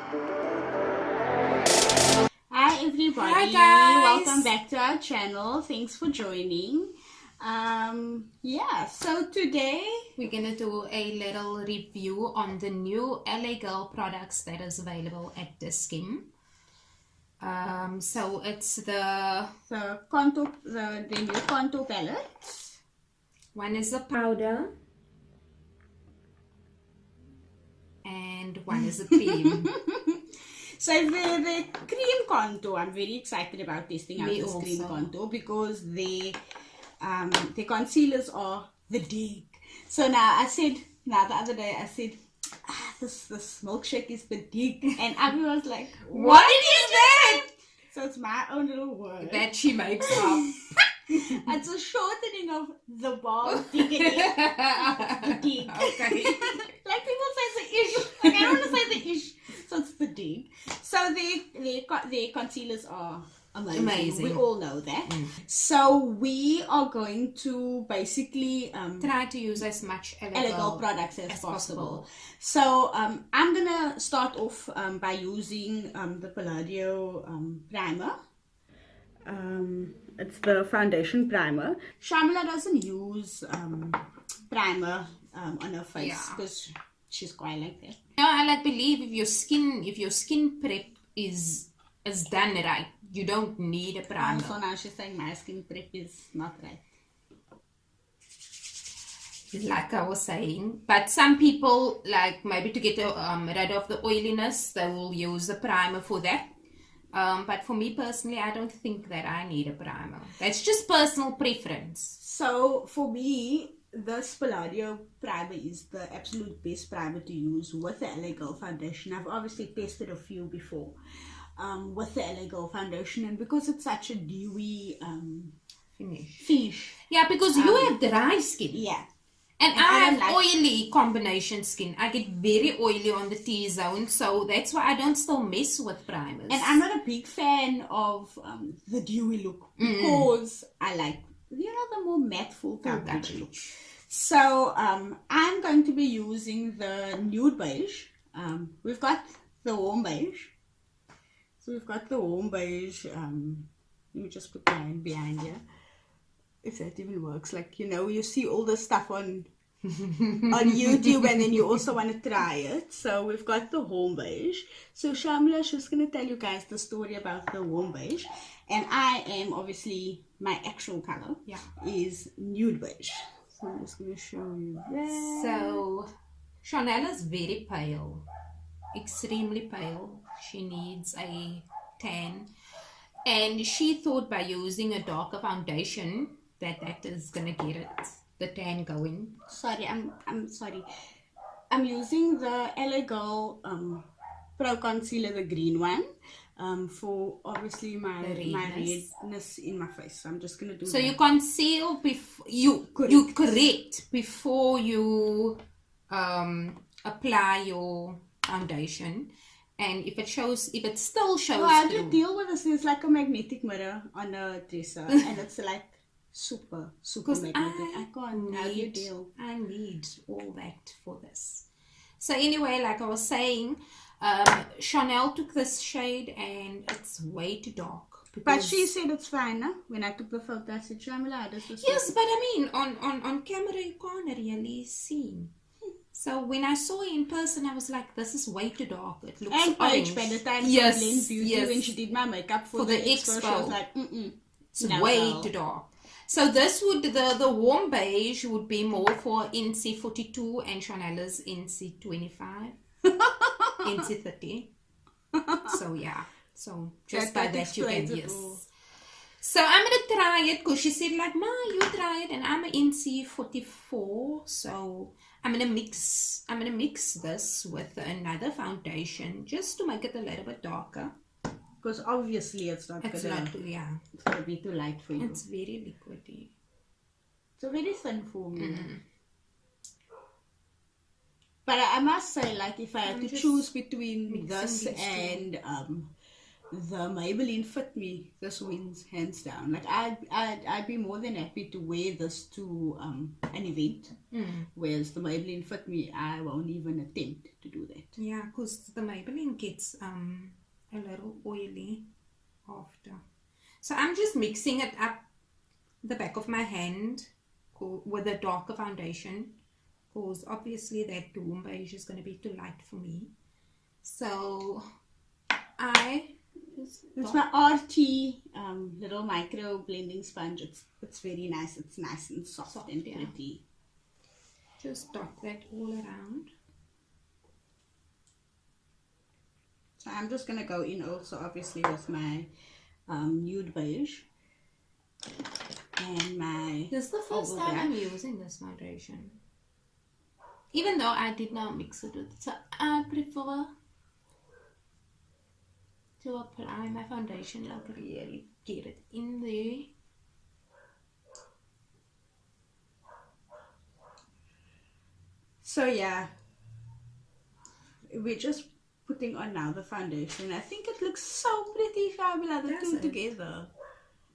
Hi everybody. Hi guys. Welcome back to our channel. Thanks for joining. So today We're gonna do a little review on the new LA Girl products that is available at Diskim. So it's the contour, the new contour palette. one is the powder and one is the cream. So the cream contour, I'm very excited about testing out this cream contour because the concealers are the dig. So now the other day I said, this milkshake is the dig, and everyone's like, what is that? So it's my own little word that she makes up. It's a shortening of the ball diggity. The dig. Okay. Like people say the ish. Like I don't want to say the ish. So it's the dig. So the concealers are amazing. We all know that. So we are going to basically try to use as much LA Girl products as possible. So I'm gonna start off by using the Palladio primer. It's the foundation primer. Shamila doesn't use primer on her face because she's quite like that. No, I believe if your skin prep is done right, you don't need a primer. So now she's saying my skin prep is not right. Like I was saying, but some people like maybe to get rid of the oiliness, they will use a primer for that. But for me personally, I don't think that I need a primer. That's just personal preference. So for me, this Palladio primer is the absolute best primer to use with the LA Girl foundation. I've obviously tested a few before with the LA Girl foundation, and because it's such a dewy finish. Yeah, because you have dry skin. Yeah. And I have oily combination skin. I get very oily on the T-zone, so that's why I don't still mess with primers. And I'm not a big fan of the dewy look because I like, the more matte full coverage look. So I'm going to be using the Nude Beige. We've got the Warm Beige. So we've got the Warm Beige. Let me just put mine behind here. If that even works, you see all the stuff on YouTube, and then you also want to try it. So we've got the Warm Beige. So Shamila, she's going to tell you guys the story about the Warm Beige, and I am obviously, my actual color is Nude Beige. So I'm just going to show you that. So Chanel is very pale, extremely pale. She needs a tan, and she thought by using a darker foundation that is gonna get the tan going. Sorry, I'm sorry. I'm using the LA Girl Pro Concealer, the green one, for obviously my redness in my face. So I'm just gonna do. So you conceal before you correct before you apply your foundation. And if it still shows, how to deal with this is like a magnetic mirror on a dresser, and it's like super magnetic. I can't. How do you deal? I need all that for this. So anyway, like I was saying, Chanel took this shade and it's way too dark. But she said it's fine, huh? When I took the photo, I said, Shamila, this is yes, but I mean, on camera you can't really see. So when I saw it in person, I was like, this is way too dark. It looks orange. And by the time yes, Blend Beauty, when she did my makeup for the expo, she was like, it's way too dark. So this would, the Warm Beige would be more for NC42 and Chanel's NC25, NC30. So yeah, so just by that you can, yes. So I'm going to try it because she said like, Ma, you try it, and I'm an NC44, so I'm going to mix this with another foundation just to make it a little bit darker. Because obviously it's not going to be too light for you. It's very liquidy. It's very thin for me. But I must say, like, if I had to choose between this and the Maybelline Fit Me, this wins hands down. Like I'd be more than happy to wear this to an event, whereas the Maybelline Fit Me, I won't even attempt to do that. Yeah, because the Maybelline gets a little oily after. So I'm just mixing it up the back of my hand with a darker foundation, because obviously that warm beige is going to be too light for me. So I just It's my RT little micro blending sponge. It's very nice. It's nice and soft and pretty. Just dot that all around. So I'm just gonna go in also obviously with my nude beige and my. This is the first time I'm using this foundation. Even though I did not mix it with, so I prefer to apply my foundation, like really get it in there. So yeah, we're just putting on now the foundation. I think it looks so pretty, Fabula, the two together.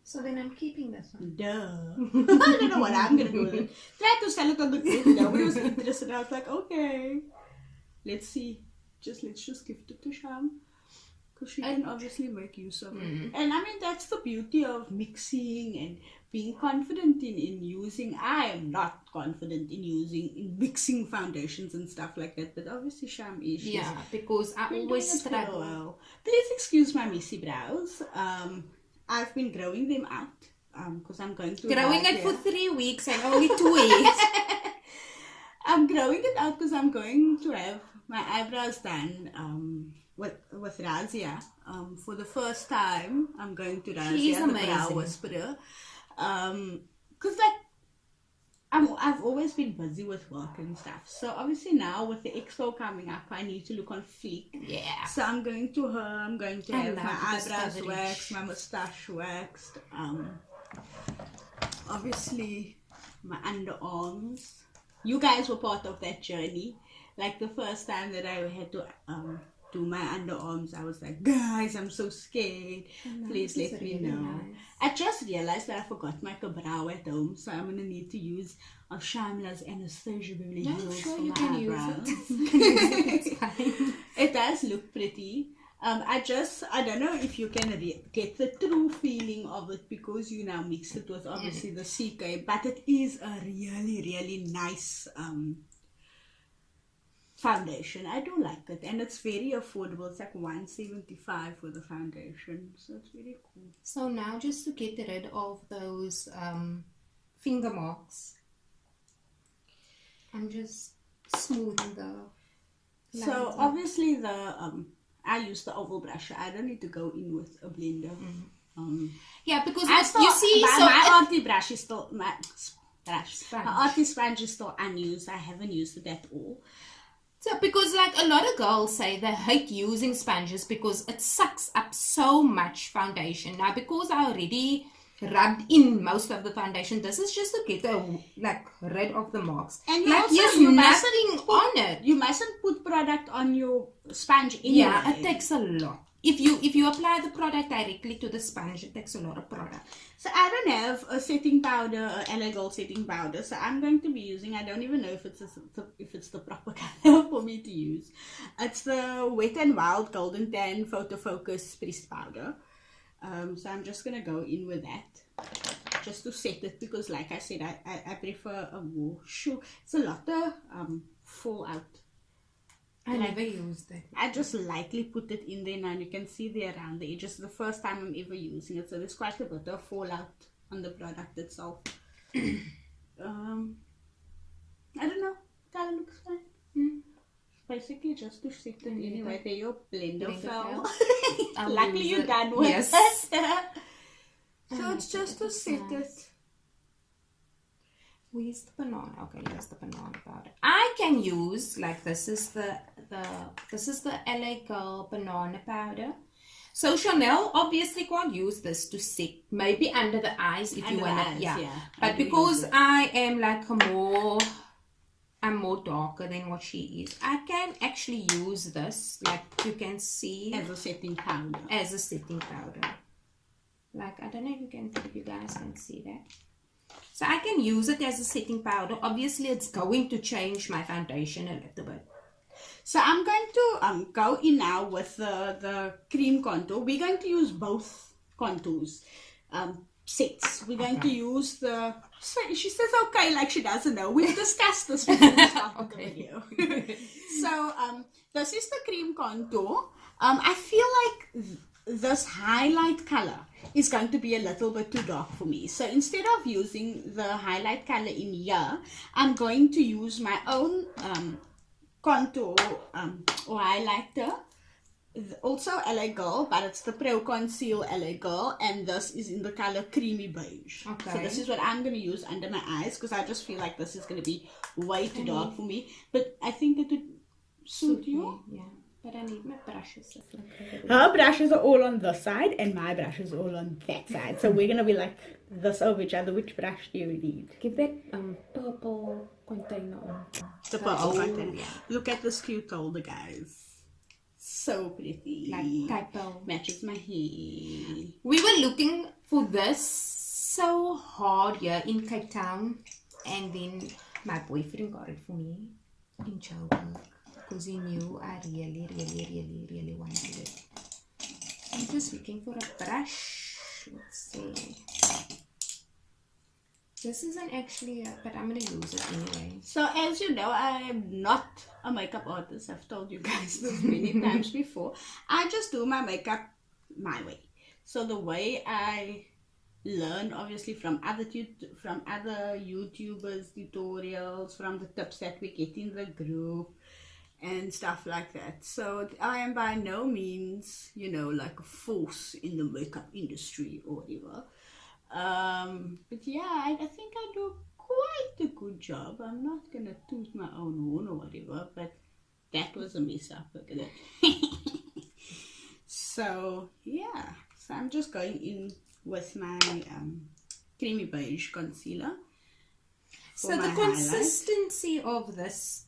So then I'm keeping this one. Duh. I don't know what I'm gonna do with it. Tried to sell it on the group. Nobody was interested. I was like, okay, let's see. Let's just gift it to Sham, because she can obviously make use of it. And I mean, that's the beauty of mixing and being confident in using. I am not confident in mixing foundations and stuff like that, but obviously Sham is. Yeah, because I always struggle. Please excuse my messy brows. I've been growing them out because I'm going to growing it for 3 weeks and only 2 weeks. I'm growing it out because I'm going to have my eyebrows done with Razia. For the first time, I'm going to Razia, the brow whisperer. Because like I've always been busy with work and stuff. So obviously now with the expo coming up, I need to look on fleek. Yeah. So I'm going to her. I'm going to have my eyebrows waxed, my moustache waxed. Obviously my underarms. You guys were part of that journey. Like the first time that I had to do my underarms, I was like, guys, I'm so scared. Please let me know. Nice. I just realized that I forgot my brow at home, so I'm gonna need to use Shamla's anesthesia for my eyebrows. It's fine. It does look pretty. I don't know if you can get the true feeling of it because you now mix it with obviously the CK, but it is a really, really nice foundation. I do like it, and it's very affordable. It's like $175 for the foundation, so it's very cool. So now just to get rid of those finger marks, I'm just smoothing the lines. So obviously I use the oval brush. I don't need to go in with a blender. Yeah, because you see, my arty brush is still my arty sponge is still unused. I haven't used it at all. So, because like a lot of girls say they hate using sponges because it sucks up so much foundation. Now, because I already rubbed in most of the foundation, this is just to get rid of the marks. And like also, there's nothing on it. You mustn't put product on your sponge anyway. Yeah, it takes a lot. If you apply the product directly to the sponge, it takes a lot of product. So I don't have a setting powder, a LA Gold setting powder. So I'm going to be using, I don't even know if it's the proper color for me to use. It's the Wet n Wild Golden Tan Photo Focus Pressed Powder. So I'm just going to go in with that. Just to set it, because like I said, I prefer a more shoe. It's a lot of fallout. I never used it. I just lightly put it in there now, and you can see there around the edges. The first time I'm ever using it, so there's quite a bit of fallout on the product itself. I don't know. Color looks fine. Basically just to set it anyway. There your blender fell. Luckily you're done with it. So it's just to set it. Where's the banana? Okay, here's the banana powder. I can use this is the LA Girl banana powder. So Chanel obviously can't use this to set, maybe under the eyes if you want it. Yeah. But because I am I'm more darker than what she is, I can actually use this, like you can see, as a setting powder. Like I don't know if you guys can see that. So I can use it as a setting powder. Obviously, it's going to change my foundation a little bit. So I'm going to go in now with the cream contour. We're going to use both contours sets. We're going to use the... So she says okay like she doesn't know. We've discussed this before we started the video. So this is the cream contour. I feel like this highlight color is going to be a little bit too dark for me. So instead of using the highlight color in here, I'm going to use my own contour or highlighter. Also LA Girl, but it's the Pro Conceal LA Girl, and this is in the color Creamy Beige. Okay. So this is what I'm going to use under my eyes, because I just feel like this is going to be way too dark for me. But I think it would suit you. Yeah. But I need my brushes. Her brushes are all on this side, and my brushes are all on that side. So we're going to be like this over each other. Which brush do you need? Give that purple container on. The purple container. Yeah. Look at this cute holder, guys. So pretty. Like typo. Matches my hair. We were looking for this so hard here in Cape Town, and then my boyfriend got it for me in Joburg because he knew I really wanted it. I'm just looking for a brush. Let's see. This isn't actually but I'm going to use it anyway. So as you know, I am not a makeup artist. I've told you guys this many times before. I just do my makeup my way. So the way I learn, obviously, from other YouTubers, tutorials, from the tips that we get in the group and stuff like that. So I am by no means, you know, like a force in the makeup industry or whatever. But yeah, I think I do quite a good job. I'm not gonna toot my own horn or whatever, but that was a mess up. Look at it. So yeah, so I'm just going in with my Creamy Beige concealer. So the consistency of this,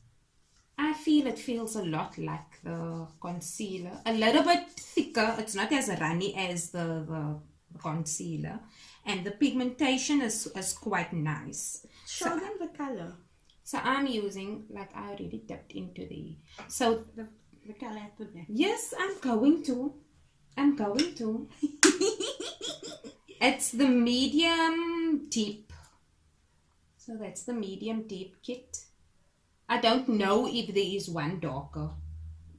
I feel it feels a lot like the concealer, a little bit thicker. It's not as runny as the concealer, and the pigmentation is quite nice. Show them the color. So I'm using, like I already dipped into so the color at the back. Yes, I'm going to. It's the medium deep. So that's the medium deep kit. I don't know if there is one darker,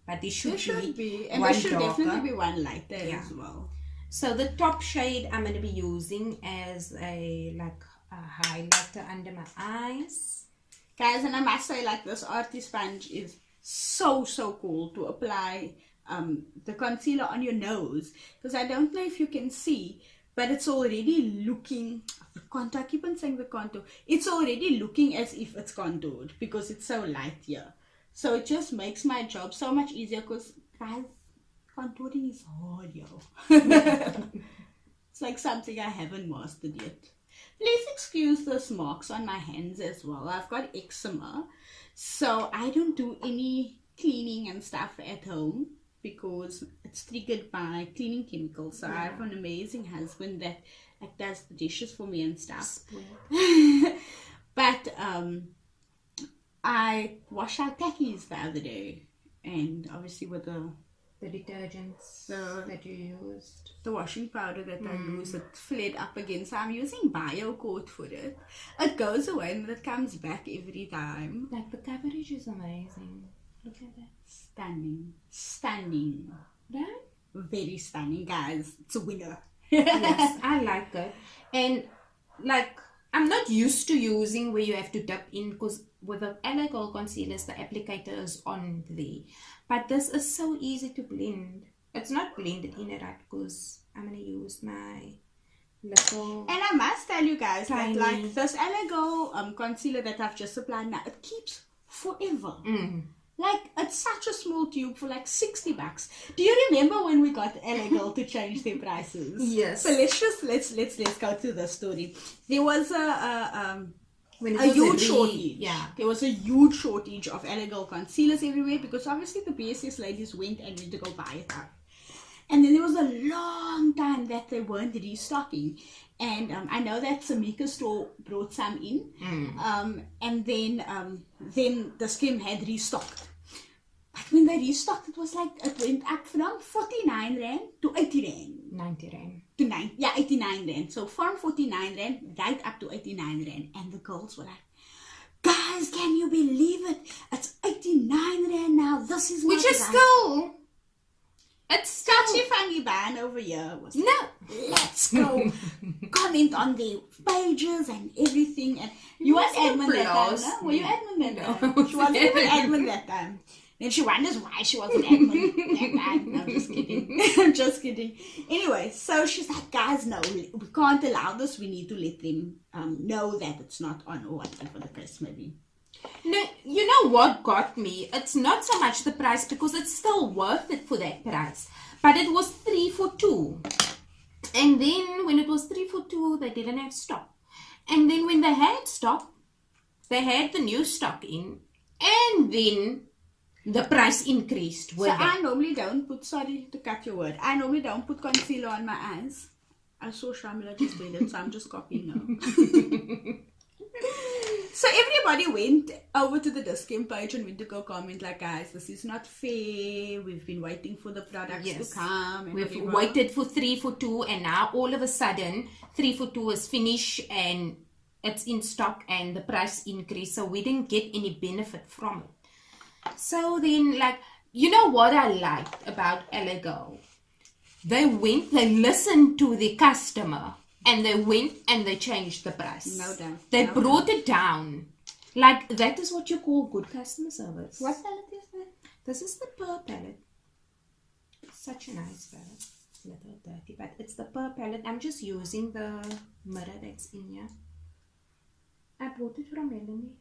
but there should be. And one there should darker. definitely be one lighter as well. So the top shade I'm going to be using as a highlighter under my eyes. Guys, and I must say, like, this Arty sponge is so cool to apply the concealer on your nose, because I don't know if you can see, but it's already looking, the contour, I keep on saying the contour, it's already looking as if it's contoured because it's so light here. So it just makes my job so much easier, because guys, contouring is hard, yo. It's like something I haven't mastered yet. Please excuse those marks on my hands as well. I've got eczema, so I don't do any cleaning and stuff at home because it's triggered by cleaning chemicals. So I have an amazing husband that like does the dishes for me and stuff. But I washed our khakis the other day, and obviously with the detergents that you used, the washing powder that I use, it flared up again, so I'm using BioCoat for it. It goes away and it comes back every time. Like the coverage is amazing. Look at that. Stunning, right? Very stunning, guys. It's a winner. Yes, I like it. And like, I'm not used to using where you have to dip in, because with the LA Girl concealers, the applicator is on there. But this is so easy to blend. It's not blended in it, right? Because I'm going to use my little... And I must tell you guys tiny... that like this LA Girl concealer that I've just applied now, it keeps forever. Like, it's such a small tube for like $60. Do you remember when we got LA Girl to change their prices? Yes. So let's go to the story. There was a huge shortage. Yeah. There was a huge shortage of LA Girl concealers everywhere, because obviously the BSS ladies went and went to go buy it up. And then there was a long time that they weren't restocking. And I know that Samika store brought some in. And then the Skim had restocked. they restocked, it was like, it went up from 49 Rand to 80 Rand. 90 Rand. To 89 Rand. So from 49 Rand right up to 89 Rand. And the girls were like, guys, can you believe it? It's 89 Rand now. This is Which is right. still... It's still... Touchy funny ban over here was like, No. let's go comment on the pages and everything. And you were admin that time, no? Were you admin that time? She wasn't even admin that time. Then she wonders why she wasn't admin that time. No, I'm just kidding. I'm just kidding. Anyway, so she's like, guys, no, we can't allow this. We need to let them know that it's not on or whatever for the press maybe. No, you know what got me? It's not so much the price, because it's still worth it for that price. But it was 3 for 2. And then when it was 3 for 2, they didn't have stock. And then when they had stock, they had the new stock in. And then the price increased. So I normally don't put, sorry to cut your word, I normally don't put concealer on my eyes. I saw Shamila just did it, so I'm just copying her. So everybody went over to the discount page and went to go comment like, guys, this is not fair. We've been waiting for the products to come. And we've waited for 3 for 2, and now all of a sudden 3 for 2 is finished and it's in stock and the price increased. So we didn't get any benefit from it. So then, like, you know what I liked about LA Girl? They listened to the customer. And they went and they changed the price. No doubt. They brought it down. Like, that is what you call good customer service. What palette is that? This is the Pearl palette. It's such a nice palette. A little dirty, but it's the Pearl palette. I'm just using the mirror that's in here. I bought it from Melanie.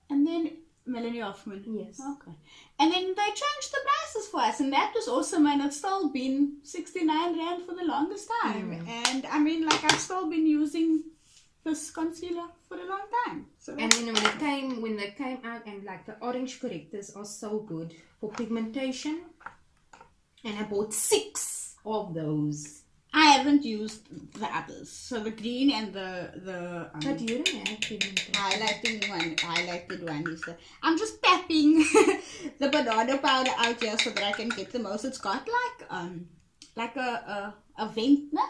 And then Melanie Hoffman. Yes. Okay. And then they changed the prices for us, and that was awesome. And it's still been 69 Rand for the longest time. And I mean, like, I've still been using this concealer for a long time. So and then when they came out, and like the orange correctors are so good for pigmentation, and I bought 6 of those. I haven't used the others. So the green and the but you don't have pigmentation. Highlighted one is the. I'm just tapping the banana powder out here so that I can get the most. It's got like a vent, no?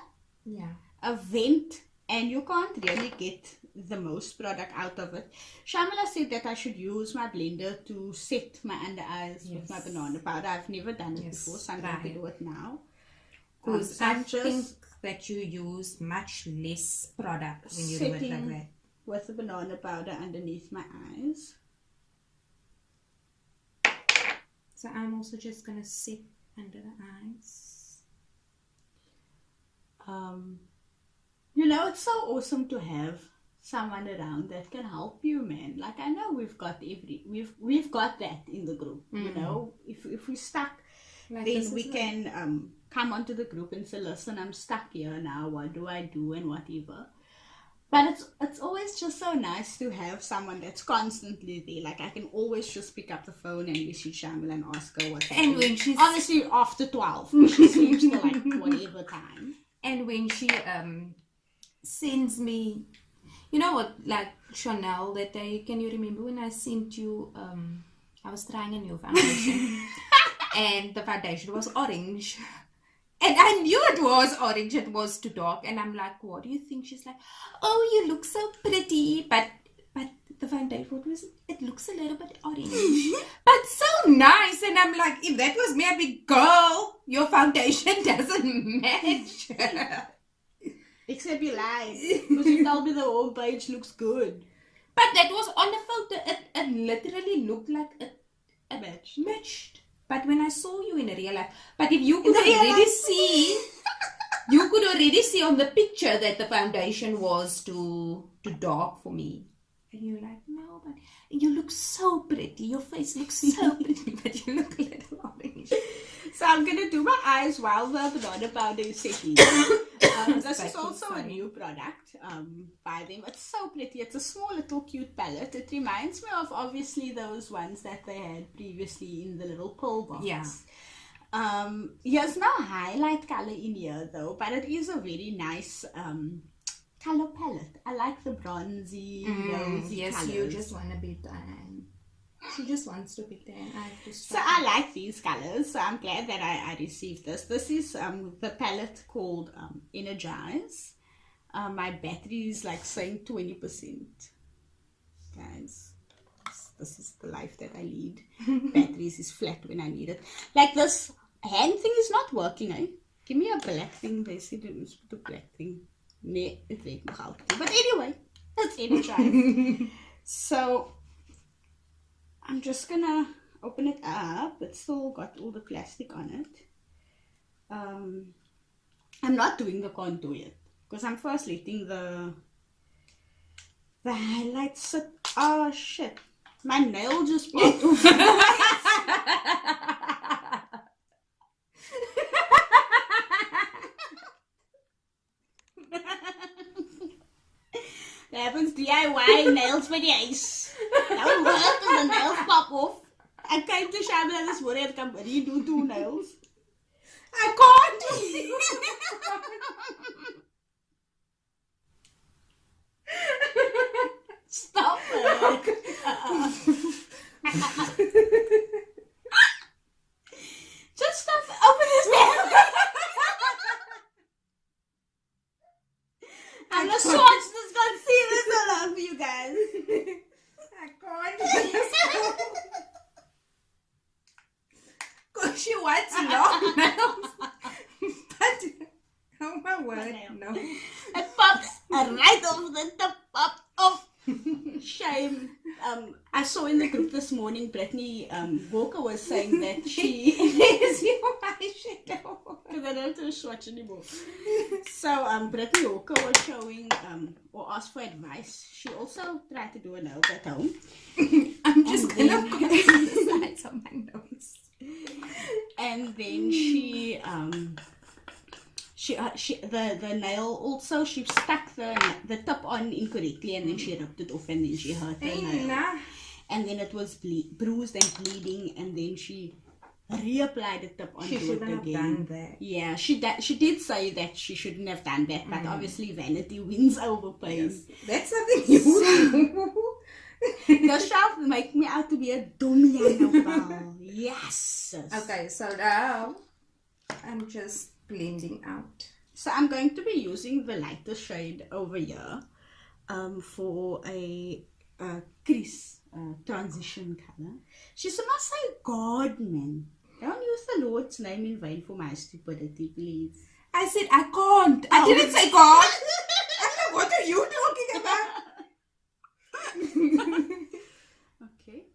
Yeah. A vent, and you can't really get the most product out of it. Shamila said that I should use my blender to set my under eyes with my banana powder. I've never done it before, so I'm going to do it now. Because I think that you use much less product when you do it like that. With the banana powder underneath my eyes. So I'm also just going to sit under the eyes. You know, it's so awesome to have someone around that can help you, man. Like, I know we've got that in the group. You know, if we're stuck, like, then we can come onto the group and say, listen, I'm stuck here now, what do I do and whatever. But it's always just so nice to have someone that's constantly there. Like, I can always just pick up the phone and message Shamila and ask her what's happening. And when she's obviously after 12, she sleeps till like whatever time. And when she sends me, you know what, like Chanel that day, can you remember when I sent you, I was trying a new foundation and the foundation was orange. And I knew it was orange, it was too dark. And I'm like, what do you think? She's like, oh, you look so pretty. But the foundation, what was it? It looks a little bit orange. But so nice. And I'm like, if that was me, I'd be, girl, your foundation doesn't match. Except you lied. Because you told me the whole page looks good. But that was on the photo. It literally looked like it matched. But when I saw you in real life, but if you could already see, you could already see on the picture that the foundation was too dark for me. And you're like, no, but you look so pretty. Your face looks so pretty, but you look a little orange. So I'm going to do my eyes while the banana powder is setting. This is also a new product by them. It's so pretty. It's a small little cute palette. It reminds me of obviously those ones that they had previously in the little pill box. Yeah. Here's no highlight color in here though, but it is a very nice color palette. I like the bronzy, rosy yes, colors. you just want to be tan. She just wants to be tan. I have to So I like these colors. So I'm glad that I received this. This is the palette called Energize. My battery is like saying 20%. Guys, this is the life that I lead. Batteries is flat when I need it. Like this hand thing is not working, eh? Give me a black thing. They said it was the black thing. Nee, it weet nog out. But anyway, let's Energize. So I'm just gonna open it up. It's still got all the plastic on it. I'm not doing the contour yet because I'm first letting the highlights sit. Oh shit, my nail just popped off. That happens DIY nails by the ice. That will work when the nails pop off. I came to Shamla this morning and come redo 2 nails. I can't. Stop it. Just stop. Open his nail. I'm gonna swatch this concealer so long for you guys. I can't. Because she wants long nails. But, oh my word, no. It pops right off the tip of shame. I saw in the group this morning, Brittany Walker was saying that she is your eyeshadow. Because I don't have to swatch anymore. So Brittany Walker was showing or asked for advice. She also tried to do a nail at home. I'm just gonna put the sides on my nose. And then the nail also, she stuck the tip on incorrectly and then she ripped it off and then she hurt the nail. And then it was bruised and bleeding and then she reapplied the tip onto it again. She shouldn't have done that. Yeah, she did say that she shouldn't have done that, but obviously vanity wins over pain. Yes. That's something you do. The shelf make me out to be a dummy Annabelle. Yes. Okay, so now I'm just blending out. So I'm going to be using the lighter shade over here for a crease transition color. She's must say God, man. Don't use the Lord's name in vain for my stupidity, please. I said I can't. I didn't say God. What are you talking about? Okay.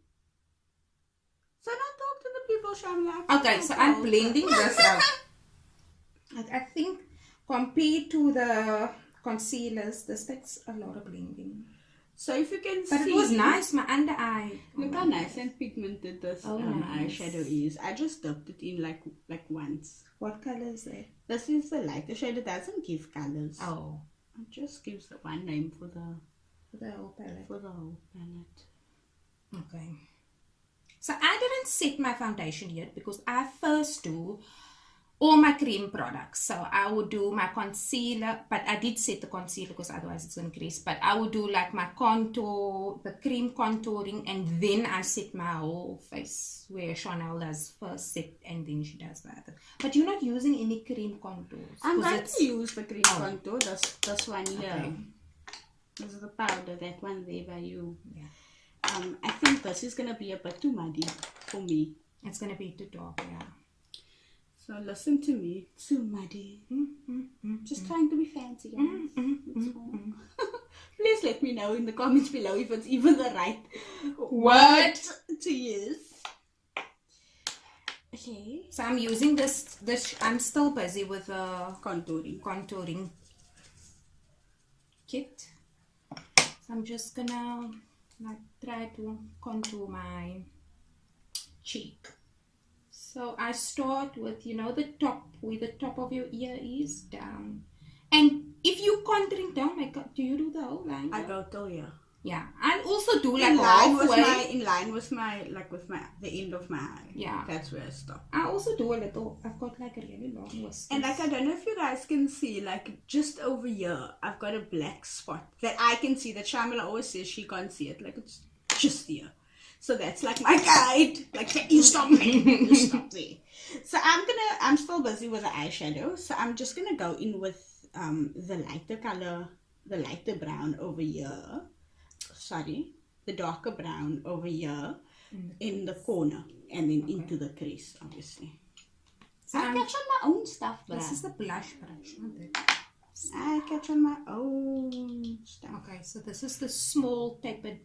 So now talk to the people, Shamla. Okay, so I'm blending this out. I think compared to the concealers, this takes a lot of blending. So if you can but see... it was nice, my under eye. Look how nice and pigmented this eyeshadow is. I just dipped it in like once. What color is that? This is the lighter shade. It doesn't give colors. Oh. It just gives the one name for the whole palette. For the whole palette. Okay. So I didn't set my foundation yet because I first do all my cream products. So I would do my concealer, but I did set the concealer because otherwise it's going to crease. But I would do like my contour, the cream contouring, and then I set my whole face where Chanel does first set and then she does the other. But you're not using any cream contours. I'm going to use the cream contour, this one here. Okay. This is the powder, that one there by you. Yeah. I think this is going to be a bit too muddy for me. It's going to be too dark, yeah. So listen to me. Too muddy. Just trying to be fancy, guys. Please let me know in the comments below if it's even the right word to use. Okay. So I'm using this. I'm still busy with contouring kit. So I'm just gonna try to contour my cheek. So I start with, the top, where the top of your ear is, down. And if you contouring down, do you do the whole line? I go till here. Yeah. I also do like halfway. In line with the end of my eye. Yeah. That's where I stop. I also do a little, I've got like a really long whiskers. And I don't know if you guys can see, just over here, I've got a black spot that I can see, that Shamila always says she can't see it. It's just here. So that's like my guide. Like, you stop there. You stop there. So I'm still busy with the eyeshadow. So I'm just gonna go in with the lighter color, the lighter brown over here. Sorry, the darker brown over here in the corner, and then into the crease, obviously. So I catch on my own stuff, but this is the blush brush, not it? I catch on my own stuff. Okay, so this is the small tapered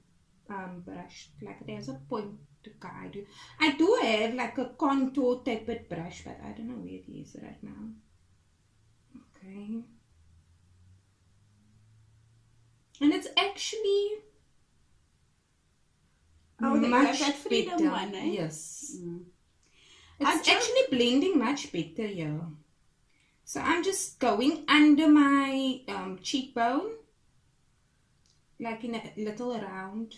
brush. Like there's a point to guide you. I do have like a contour tapered brush, but I don't know where it is right now. Okay. And it's actually much that freedom better. One, eh? Yes. It's actually blending much better here. So I'm just going under my cheekbone, like in a little round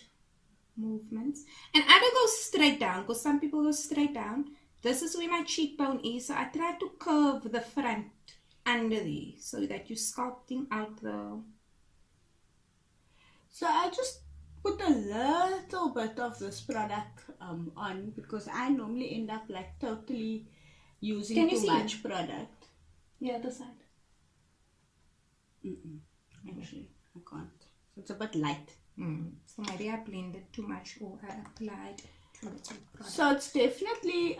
movements. And I don't go straight down, because some people go straight down. This is where my cheekbone is, so I try to curve the front under there, so that you're sculpting out the... So I just put a little bit of this product on, because I normally end up like totally using too much product. Yeah, the side. Actually, I can't. So it's a bit light. So maybe I blended too much, or I applied too little product. So it's definitely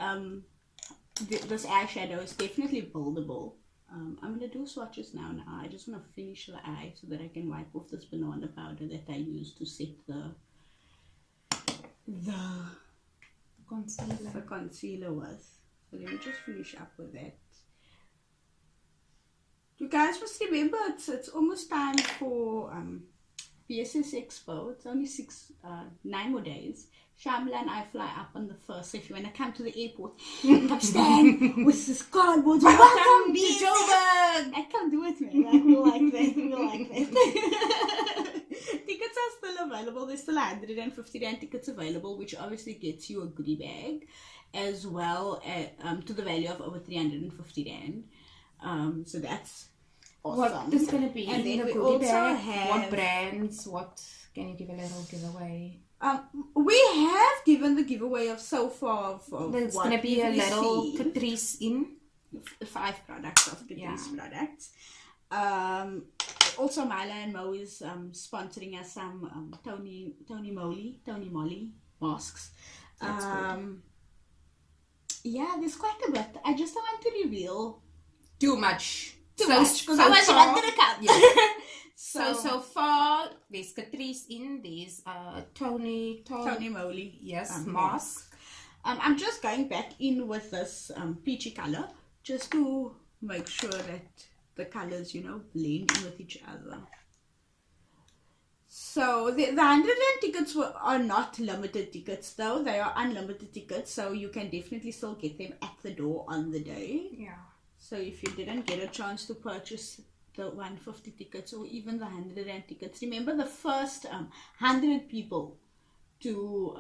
this eyeshadow is definitely buildable. I'm gonna do swatches now. I just want to finish the eye so that I can wipe off this banana powder that I used to set the concealer with. So let me just finish up with that. You guys must remember it's almost time for PSS Expo. It's only 9 more days. Shamla and I fly up on the 1st. So if you want to come to the airport, come stand with this cardboard. Welcome to Joburg. I can't do it, man. Like, we like that. We like that. Tickets are still available. There's still 150 Rand tickets available, which obviously gets you a goodie bag, as well as, to the value of over 350 Rand. So that's awesome. What is going to be and in then the we goodie also bag? have, what brands? What can you give a little giveaway? We have given the giveaway of so far of there's what going to be a little received. Catrice in 5 products of Catrice products. Also Mila and Mo is sponsoring us some Tony Moly masks. That's good. Yeah, there's quite a bit. I just don't want to reveal too much. Because otherwise you're not gonna come. Yeah. So far, there's Catrice in, there's Tony Moly. Yes, mask. I'm just going back in with this peachy color, just to make sure that the colors, blend in with each other. So the 100 Rand tickets are not limited tickets, though. They are unlimited tickets, so you can definitely still get them at the door on the day. Yeah. So if you didn't get a chance to purchase the 150 tickets or even the 100 Rand tickets, remember the first 100 people to...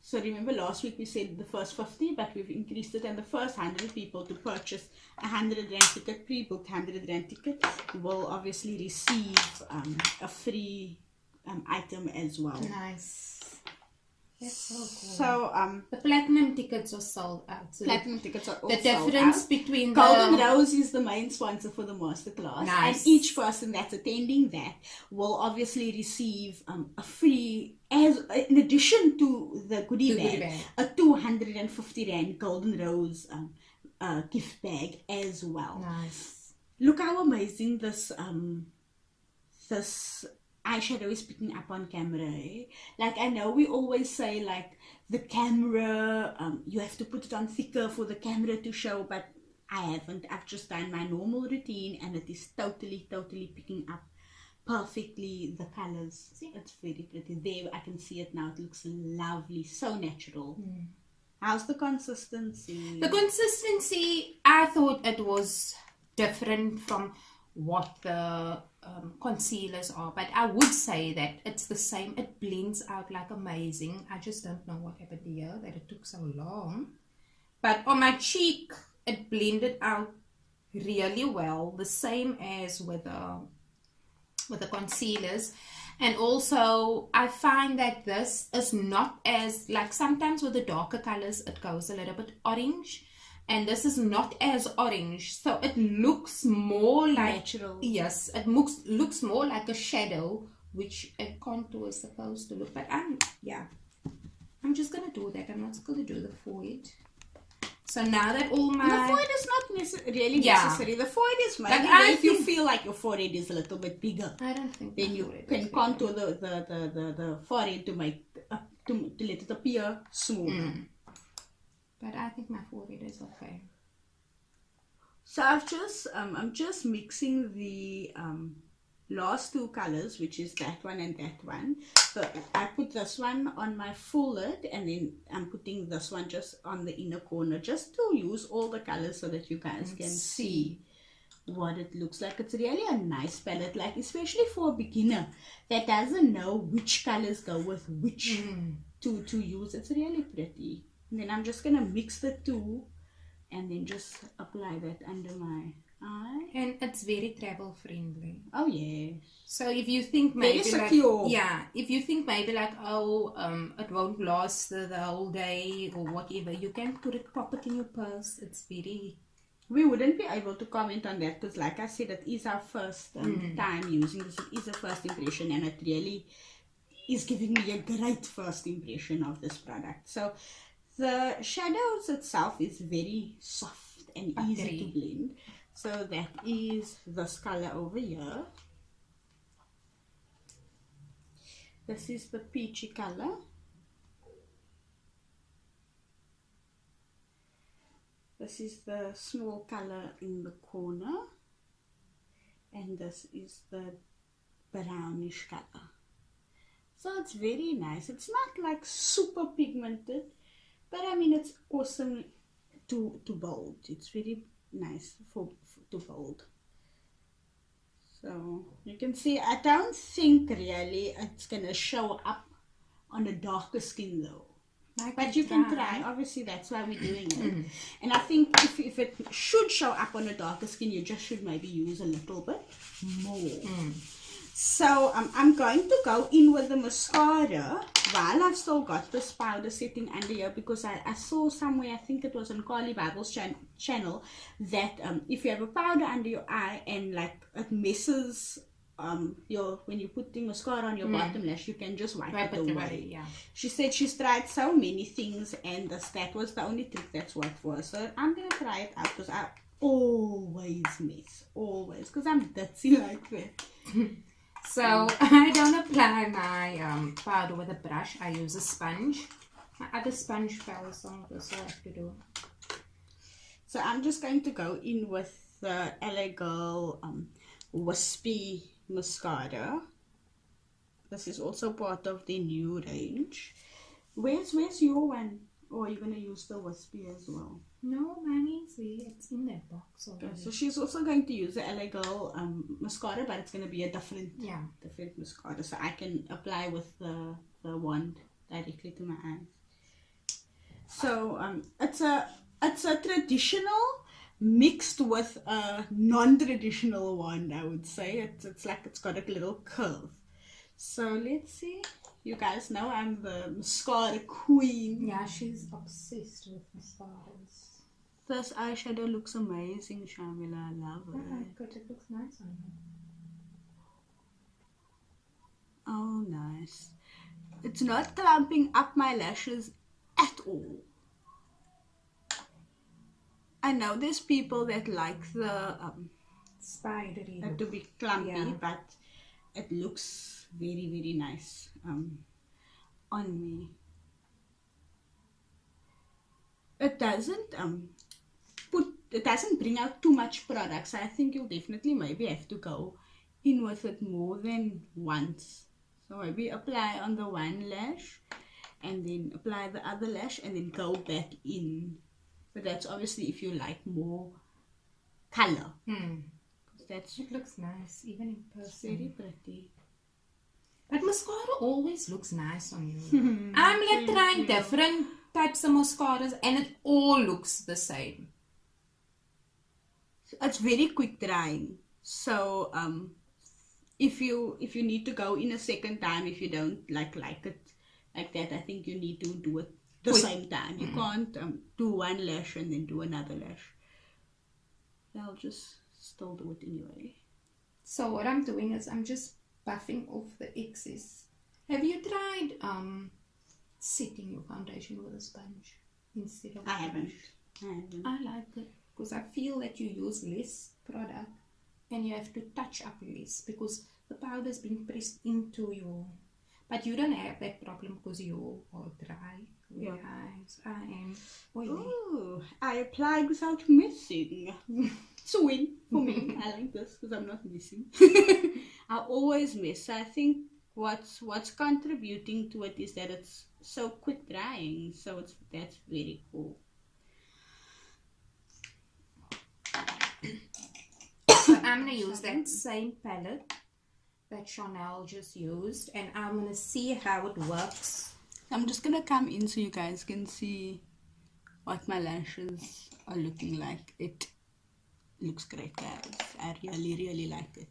So remember last week we said the first 50, but we've increased it, and the first 100 people to purchase a 100 Rand ticket, pre-booked 100 Rand ticket, will obviously receive a free item as well. Nice. That's so cool. So the platinum tickets are sold out. So platinum tickets are all the sold difference out. between Golden Rose is the main sponsor for the masterclass, nice. And each person that's attending that will obviously receive a free, as in addition to the goodie bag, a 250 Rand Golden Rose gift bag as well. Nice. Look how amazing this eyeshadow is picking up on camera, eh? Like, I know we always say like the camera, you have to put it on thicker for the camera to show, but I haven't. I've just done my normal routine and it is totally picking up perfectly the colors. See? It's very pretty. There, I can see it now. It looks lovely, so natural. How's the consistency? The consistency, I thought it was different from what the concealers are, but I would say that it's the same. It blends out like amazing. I just don't know what happened here that it took so long, but on my cheek it blended out really well, the same as with the concealers. And also, I find that this is not as, like sometimes with the darker colors, it goes a little bit orange. And this is not as orange. So it looks more like... natural. Yes, it looks more like a shadow, which a contour is supposed to look. But I'm just going to do that. I'm not going to do the forehead. So now that all my... The forehead is not really necessary. The forehead is maybe if you feel like your forehead is a little bit bigger. I don't think then you can contour the forehead to make to let it appear smoother. But I think my forehead is okay. So I'm just mixing the last two colors, which is that one and that one. So I put this one on my full lid, and then I'm putting this one just on the inner corner, just to use all the colors so that you guys can see what it looks like. It's really a nice palette, like especially for a beginner that doesn't know which colors go with which to use. It's really pretty. And then I'm just gonna mix the two and then just apply that under my eye. And it's very travel friendly. Oh yeah. So if you think maybe very secure. If you think maybe like, it won't last the whole day or whatever, you can pop it in your purse. It's very... We wouldn't be able to comment on that because, like I said, it is our first time using this. It is a first impression, and it really is giving me a great first impression of this product. So the shadows itself is very soft and easy to blend. So that is this color over here. This is the peachy color. This is the small color in the corner. And this is the brownish color. So it's very nice. It's not like super pigmented, but I mean it's awesome to bold. It's very nice to bold. So you can see, I don't think really it's gonna show up on a darker skin though. But you can try. Obviously that's why we're doing it. And I think if it should show up on a darker skin, you just should maybe use a little bit more. So I'm going to go in with the mascara while I've still got this powder sitting under here, because I saw somewhere, I think it was on Carly Bible's channel, that if you have a powder under your eye and like it messes when you put the mascara on your bottom lash, you can just wipe it away. She said she's tried so many things and that was the only trick that's worked for her. So I'm gonna try it out because I always mess, always, because I'm ditzy like that. So I don't apply my powder with a brush. I use a sponge. My other sponge fell, so that's what I have to do. So I'm just going to go in with the LA Girl Wispy mascara. This is also part of the Nude range. Where's your one? Or are you going to use the Wispy as well? No, mine is it's in that box already. Okay, so she's also going to use the LA Girl mascara, but it's going to be a different mascara. So I can apply with the wand directly to my eyes. So it's a traditional mixed with a non-traditional wand, I would say. It's like it's got a little curve. So let's see. You guys know I'm the mascara queen. Yeah, she's obsessed with mascaras. This eyeshadow looks amazing, Shamila. I love it. Oh, good. It looks nice on you. Oh, nice. It's not clumping up my lashes at all. I know there's people that like the spidery to be clumpy, but it looks very, very nice on me. It doesn't bring out too much product, so I think you'll definitely maybe have to go in with it more than once. So maybe apply on the one lash and then apply the other lash and then go back in. But that's obviously if you like more color. It looks nice, even in person. Very pretty. But mascara always looks nice on you. I'm like trying different types of mascaras and it all looks the same. It's very quick drying. So if you need to go in a second time, if you don't like it like that, I think you need to do it the same time. You can't do one lash and then do another lash. I'll just still do it anyway. So what I'm doing is I'm just buffing off the excess. Have you tried setting your foundation with a sponge instead of I haven't. I like it because I feel that you use less product and you have to touch up less because the powder is being pressed into your... But you don't have that problem because you are dry. Yeah. Eyes. I am oily. Oh, I applied without missing. It's a win for me. I like this because I'm not missing. I always miss. I think what's contributing to it is that it's so quick drying. So that's very cool. So I'm going to use that same palette that Chanel just used and I'm going to see how it works. I'm just going to come in so you guys can see what my lashes are looking like. It looks great, guys. I really, really like it.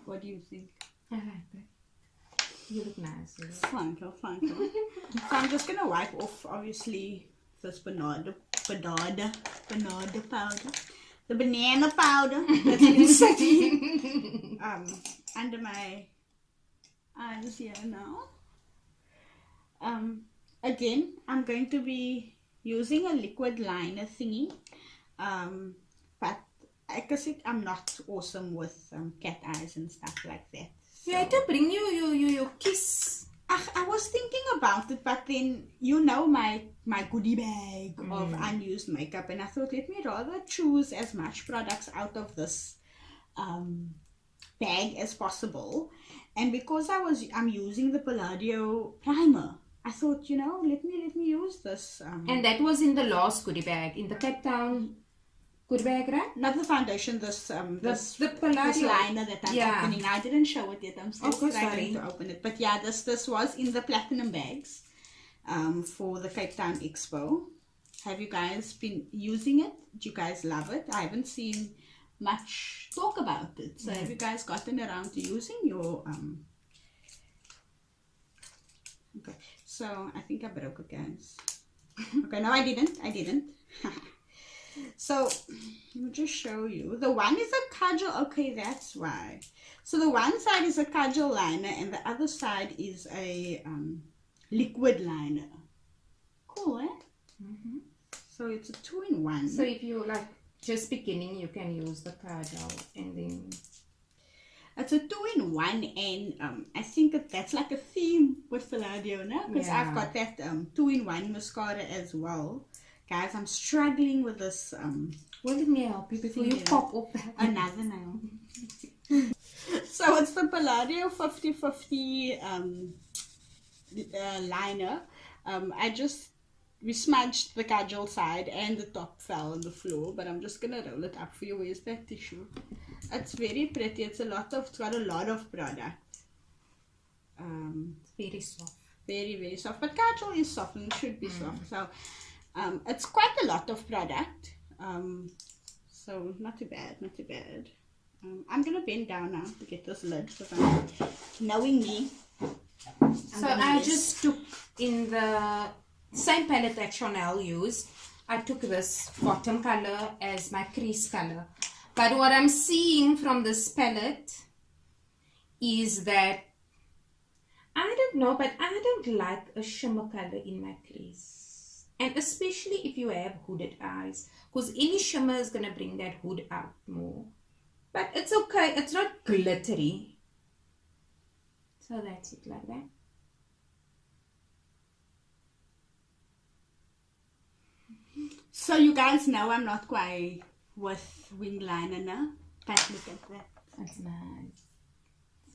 What do you think? I like that. You look nice. Thank you. So I'm just going to wipe off, obviously, this banana powder. The banana powder that's been sitting under my eyes here now. Again, I'm going to be using a liquid liner thingy, but like I said, I'm not awesome with cat eyes and stuff like that. So. You had to bring your kiss. I was thinking about it, but then you know my goodie bag of unused makeup, and I thought let me rather choose as much products out of this bag as possible. And because I'm using the Palladio primer, I thought, you know, let me use this. And that was in the last goodie bag, in the Cape Town goodie bag, right? Not the foundation, this Palladio liner that I'm opening. I didn't show it yet. I'm still trying to open it. But yeah, this was in the platinum bags for the Cape Town Expo. Have you guys been using it? Do you guys love it? I haven't seen much talk about it. So have you guys gotten around to using your okay, so I think I broke it, guys. Okay, no, I didn't. So let me just show you. The one is a kajal. Okay, that's why. So the one side is a kajal liner and the other side is a liquid liner. Cool, eh? So it's a 2-in-1. So if you like just beginning, you can use the kajal and then... It's a 2-in-1 and I think that's like a theme with Palladio now because I've got that 2-in-1 mascara as well. Guys, I'm struggling with this. Well, let me help you before you pop off another nail. So it's the Palladio 50/50 liner. We smudged the kajal side and the top fell on the floor, but I'm just gonna roll it up for you. Where's that tissue? It's very pretty. It's got a lot of product. It's very soft. Very, very soft. But kajal is soft and should be soft. So it's quite a lot of product. So not too bad. I'm gonna bend down now to get this lid because knowing me. So I just took in the same palette that Chanel used. I took this bottom color as my crease color. But what I'm seeing from this palette is that I don't know, but I don't like a shimmer color in my crease. And especially if you have hooded eyes, because any shimmer is going to bring that hood out more. But it's okay, it's not glittery. So that's it, like that. So you guys know I'm not quite with wing liner now. But look at that. That's nice.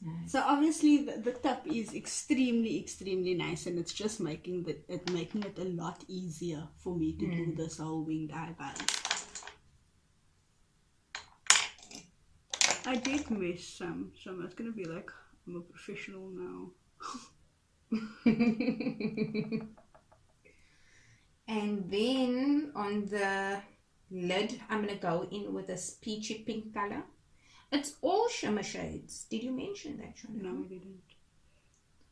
Nice. So obviously the top is extremely nice, and it's just making it a lot easier for me to do this whole winged eyebrows. I did miss some, so it's gonna be like I'm a professional now. And then on the lid, I'm gonna go in with this peachy pink color. It's all shimmer shades. Did you mention that, Chanel? No, I didn't.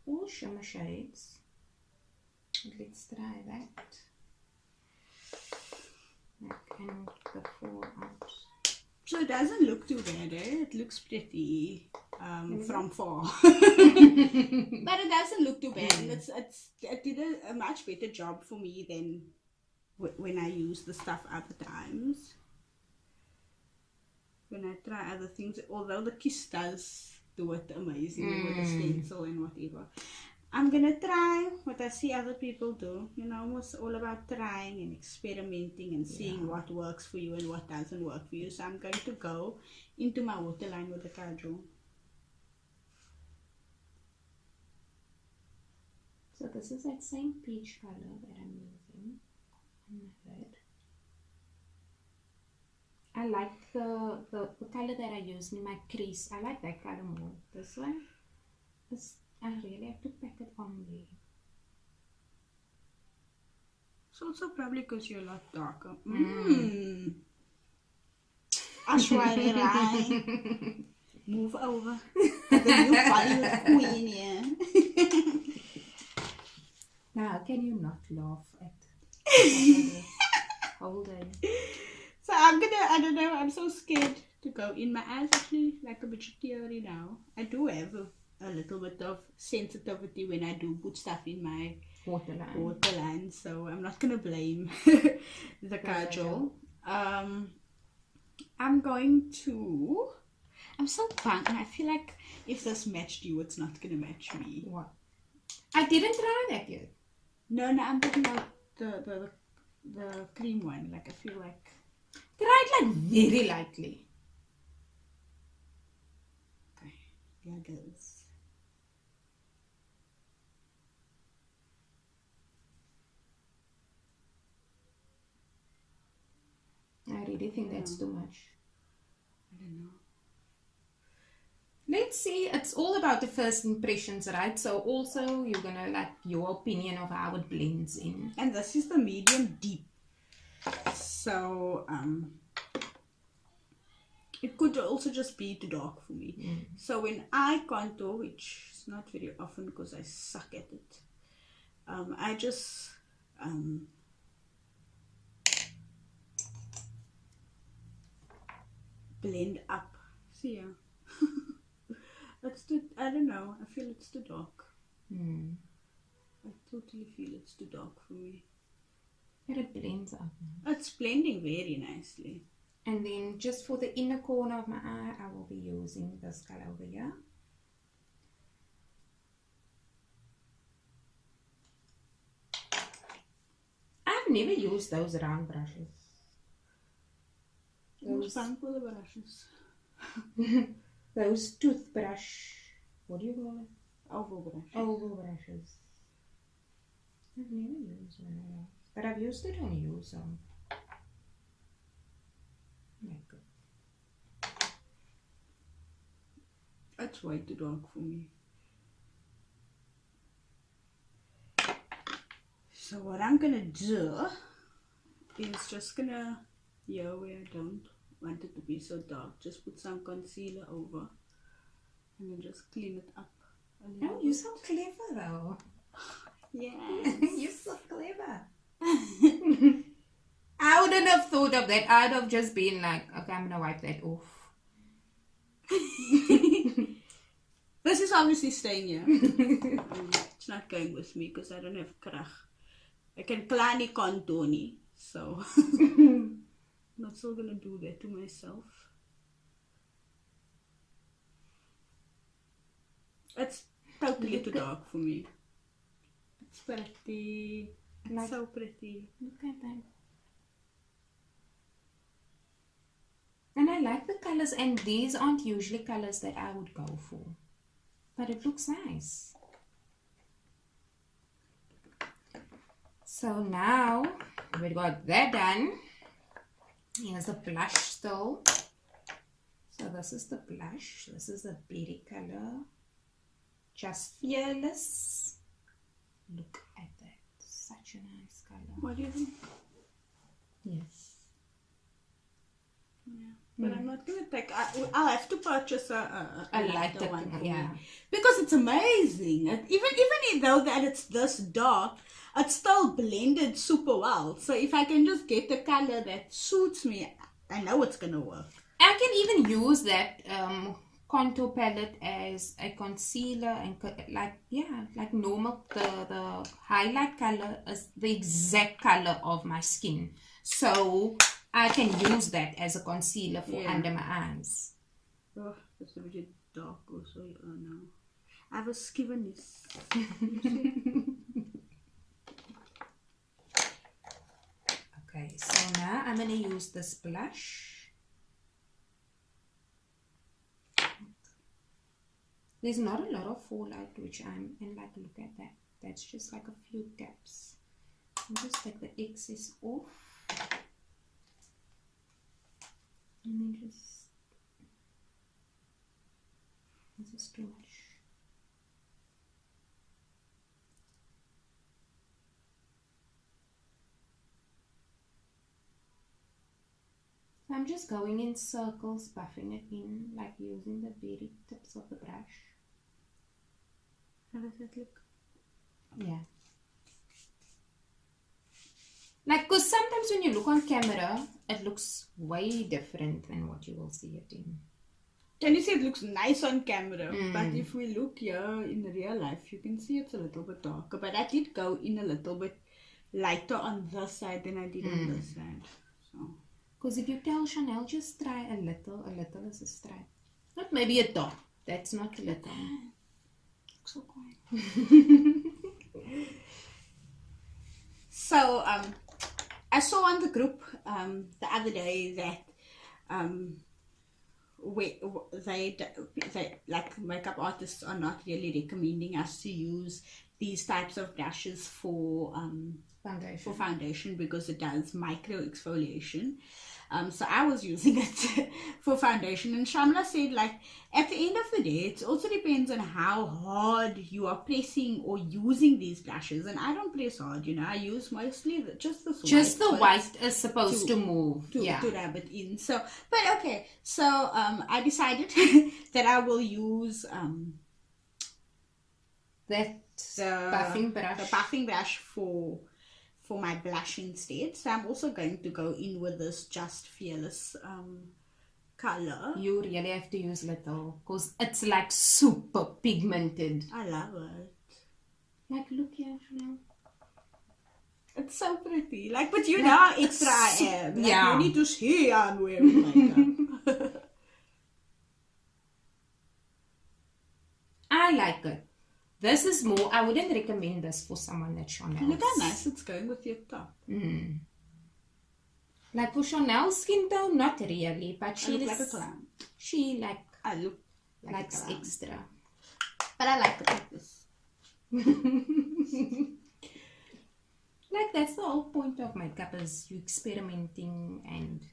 All shimmer shades. Let's try that. And the fallout. So it doesn't look too bad, eh? It looks pretty from far. But it doesn't look too bad. And it did a much better job for me than when I use the stuff other times. When I try other things, although the Kiss does do it amazingly with the stencil and whatever. I'm gonna try what I see other people do. You know, it's all about trying and experimenting and seeing what works for you and what doesn't work for you. So I'm going to go into my waterline with the kajal. So this is that same peach color that I'm using on my lid. I like the color that I use in my crease. I like that color more. This one, I really have to pack it on there. It's also probably because you're a lot darker. Ashwari, move over. The new Bollywood queen here. Now, can you not laugh at whole day? So I don't know, I'm so scared to go in. My eyes actually like a bit teary now. I do have a little bit of sensitivity when I do put stuff in my waterline, so I'm not gonna blame the kajal. I'm so bummed, and I feel like if this matched you, it's not gonna match me. What? I didn't try that yet. No, I'm talking about the cream one. Like I feel like try it like very lightly. Okay, here goes. I really think that's too much. I don't know. Let's see. It's all about the first impressions, right? So also you're gonna like your opinion of how it blends in. And this is the medium deep. So it could also just be too dark for me. So when I contour, which is not very often because I suck at it, I just blend up. See ya. It's too, I don't know, I feel it's too dark. I totally feel it's too dark for me. But it blends up. It's blending very nicely. And then just for the inner corner of my eye, I will be using this color over here. I've never used those round brushes. Those sample brushes. Those toothbrush, what do you call it? Oval brushes. Oval brushes. I've never used one of those. But I've used it on you, so. Yeah, good. That's way too dark for me. So what I'm gonna do is just gonna, here where I don't want it to be so dark, just put some concealer over and then just clean it up a little. Oh, you're so clever though. Yeah. You're so clever. I wouldn't have thought of that. I'd have just been like, okay, I'm gonna wipe that off. This is obviously staying here. It's not going with me because I don't have krach. I can klani kontoni, so I'm not still gonna do that to myself. It's totally too dark for me. It's pretty. It's like, so pretty. Look at that. And I like the colors, and these aren't usually colors that I would go for. But it looks nice. So now we got that done. Here's the blush still. So this is the blush. This is the berry color. Just Fearless. Look at that. Such a nice color. What do you think? Yes. But I'm not gonna take. I'll have to purchase a lighter one for me. Because it's amazing. Even though that it's this dark, it's still blended super well. So if I can just get the color that suits me, I know it's gonna work. I can even use that contour palette as a concealer and like normal. The highlight color is the exact color of my skin, so I can use that as a concealer for under my eyes. Oh, it's a bit dark also. Oh no, I have a skiviness. Okay, so now I'm gonna use this blush. There's not a lot of fallout, which and like look at that. That's just like a few taps. I'll just take the excess off. And then just, this is too much. So I'm just going in circles, buffing it in, like using the very tips of the brush. How does that look? Yeah. Like, because sometimes when you look on camera, it looks way different than what you will see it in. Can you see it looks nice on camera? But if we look here in real life, you can see it's a little bit darker. But I did go in a little bit lighter on this side than I did on this side. So. Because if you tell Chanel, just try a little is a stripe. Not maybe a dot. That's not a little. So quiet. So, I saw on the group the other day that they like makeup artists are not really recommending us to use these types of brushes for foundation because it does micro exfoliation. So I was using it for foundation, and Shamla said, like, at the end of the day, it also depends on how hard you are pressing or using these brushes. And I don't press hard, you know, I use mostly just the white is supposed to move to rub it in. So, but okay, so I decided that I will use the buffing brush for my blush instead. So I'm also going to go in with this Just Fearless color. You really have to use little because it's like super pigmented. I love it. Like, look here, Chanel. It's so pretty. Like, but you know how extra I am. Like, you need to see I'm wearing makeup. I like it. This is more, I wouldn't recommend this for someone that's Chanel. Look how nice it's going with your top. Like for Chanel's skin tone, not really, but she look like a clown. She I look likes extra. But I like it like this. Like that's the whole point of makeup, is you experimenting and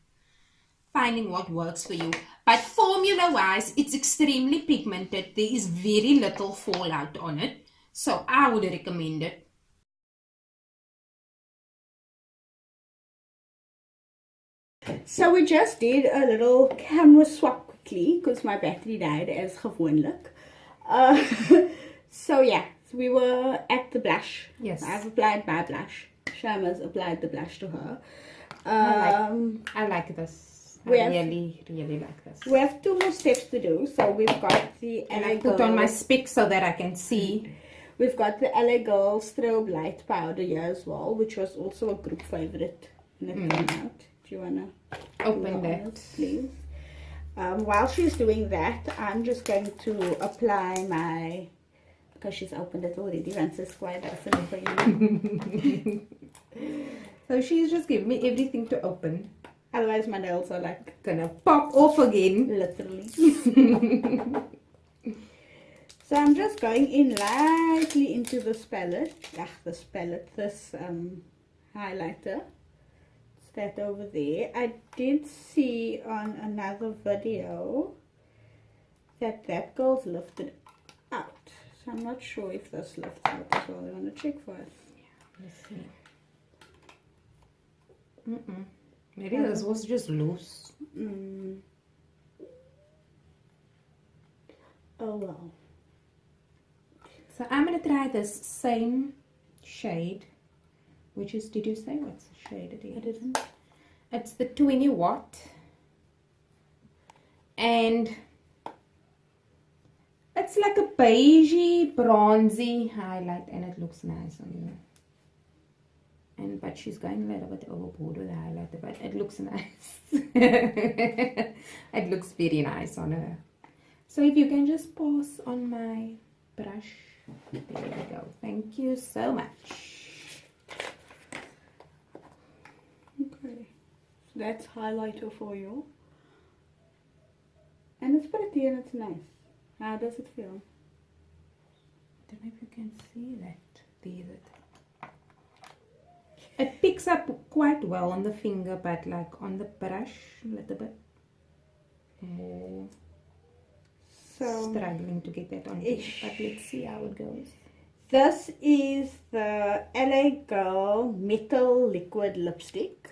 finding what works for you. But formula wise, it's extremely pigmented. There is very little fallout on it, so I would recommend it. So we just did a little camera swap quickly because my battery died as gewoonlik. So yeah, we were at the blush. Yes, I've applied my blush. Shama's applied the blush to her. I like this. I really like this. We have 2 more steps to do. So we've got the and I put on my specs so that I can see. We've got the LA Girl strobe light powder here as well, which was also a group favorite when it came out. Do you wanna open that, please? While she's doing that, I'm just going to apply my, because she's opened it already. Francisco, so she's just giving me everything to open. Otherwise my nails are like gonna pop off again. Literally. So I'm just going in lightly into this palette. This highlighter. It's that over there. I did see on another video that girl's lifted out. So I'm not sure if this lifts out as well. You want to check for us? Yeah, let's see. Maybe this was just loose. Oh wow. So I'm going to try this same shade, which is, did you say what's the shade it is? I didn't. It's the 20 watt. And it's like a beigey, bronzy highlight, and it looks nice on you. But she's going a little bit overboard with the highlighter, but it looks nice. It looks very nice on her. So if you can just pause on my brush. There we go. Thank you so much. Okay. So that's highlighter for you. And it's pretty and it's nice. How does it feel? I don't know if you can see that. There. It picks up quite well on the finger, but like on the brush, a little bit more. So Struggling to get that on here, but let's see how it goes. this is the LA Girl Metal Liquid Lipstick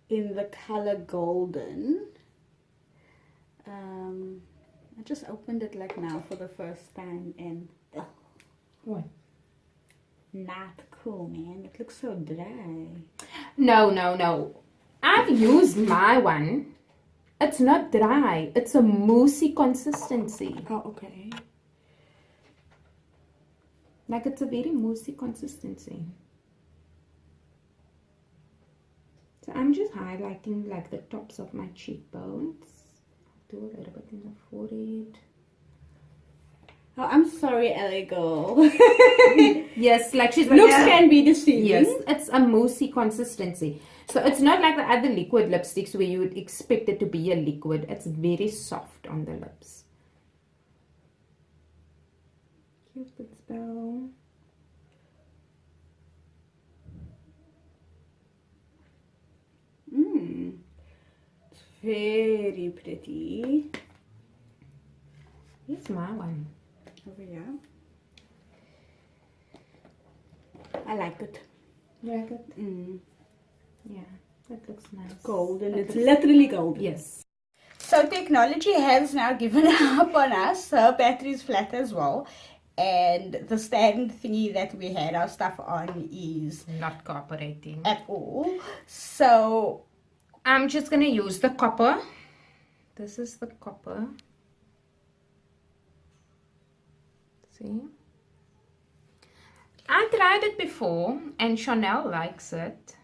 in the color Golden. I just opened it like now for the first time and What? not cool, man. It looks so dry. No. I've used my one. It's not dry. It's a moussey consistency. Oh, okay. Like it's a very moussey consistency. So I'm just highlighting like the tops of my cheekbones. Do a little bit in the forehead. Oh, I'm sorry, LA Girl. Yes, like she's like, Looks can be deceiving. yes, it's a moussey consistency. So it's not like the other liquid lipsticks where you would expect it to be a liquid. It's very soft on the lips. Cupid spell. It's very pretty. Here's my one. Over here. I like it. You like it? Mm. Yeah, that looks nice. Golden. It's literally golden. Yes. So technology has now given up on us. Her battery's flat as well. And the stand thingy that we had our stuff on is Not cooperating. at all. So I'm just going to use the copper. This is the copper. See? I tried it before and Chanel likes it.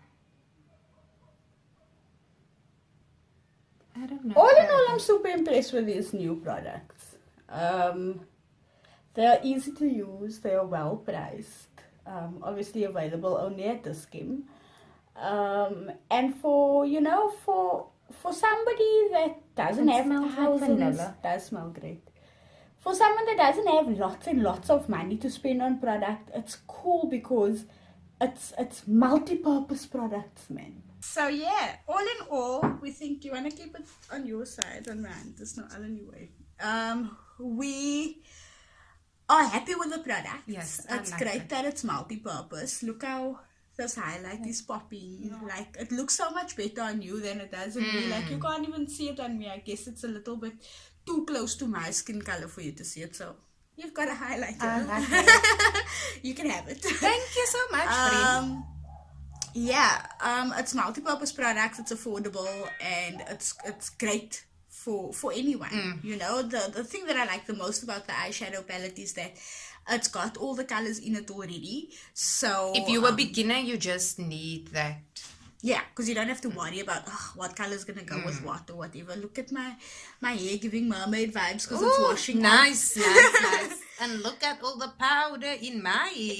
I don't know. all in all, I'm super impressed with these new products. They're easy to use. They're well priced. Obviously available only at the Skim. And for for somebody that doesn't have smells like thousands, vanilla. does smell great. For someone that doesn't have lots and lots of money to spend on product, it's cool because it's multi-purpose products, man. So yeah, all in all, we think you want to keep it on your side and mine. There's no other new way. We are happy with the product. Yes, I it's like great it. that it's multi-purpose. Look how this highlight is popping. Yeah. Like it looks so much better on you than it does on me. Like you can't even see it on me. I guess it's a little bit too close to my skin color for you to see it. So you've got a highlighter. I like it. You can have it. Thank you so much, friend. It's multi-purpose products. It's affordable and it's great for anyone. You know, the thing that I like the most about the eyeshadow palette is that it's got all the colors in it already. So If you're a beginner, you just need that. yeah, because you don't have to worry about what color is gonna go with what or whatever. Look at my hair giving mermaid vibes because it's washing out. Nice. And look at all the powder in my ear.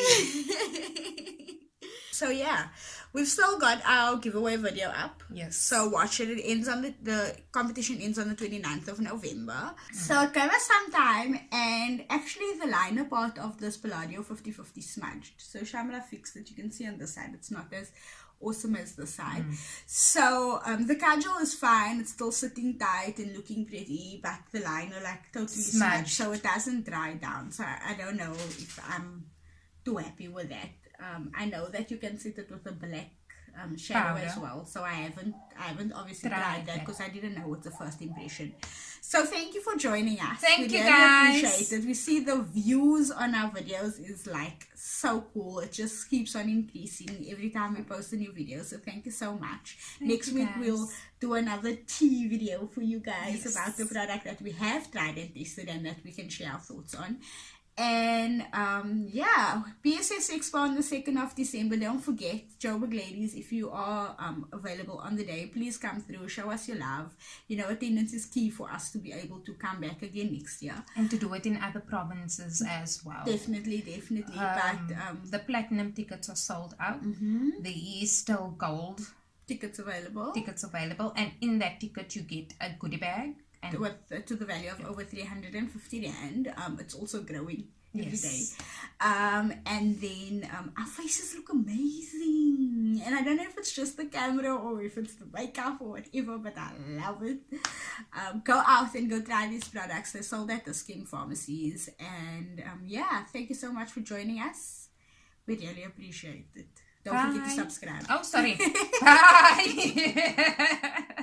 So yeah, we've still got our giveaway video up. Yes. So watch it. It ends on the competition ends on the 29th of November. So it gave us some time, and actually the liner part of this Palladio 50/50 smudged. So Shamla fixed it. You can see on this side it's not as awesome as the side. So the cajole is fine. It's still sitting tight and looking pretty, but the liner like totally smudged. So it doesn't dry down. So I don't know if I'm too happy with that. I know that you can set it with a black shadow Powder. as well. So I haven't obviously Tried tried that that. because I didn't know what's the first impression. So thank you for joining us. Thank We you, really guys. appreciate it. We see the views on our videos is like so cool. It just keeps on increasing every time we post a new video. So thank you so much. Next you, week guys. we'll do another tea video for you guys Yes. about the product that we have tried and tested and that we can share our thoughts on. And yeah, PSS Expo on the 2nd of December. Don't forget, Joburg ladies, if you are available on the day, please come through, show us your love. You know, attendance is key for us to be able to come back again next year. And to do it in other provinces as well. Definitely. But the platinum tickets are sold out. There is still gold tickets available and in that ticket you get a goodie bag. And to the value of over 350 rand. It's also growing every day. Yes. And then our faces look amazing. And I don't know if it's just the camera or if it's the makeup or whatever, but I love it. Go out and go try these products. They're sold at the skin pharmacies. And yeah, thank you so much for joining us. We really appreciate it. Don't forget to subscribe. Oh, sorry. Bye.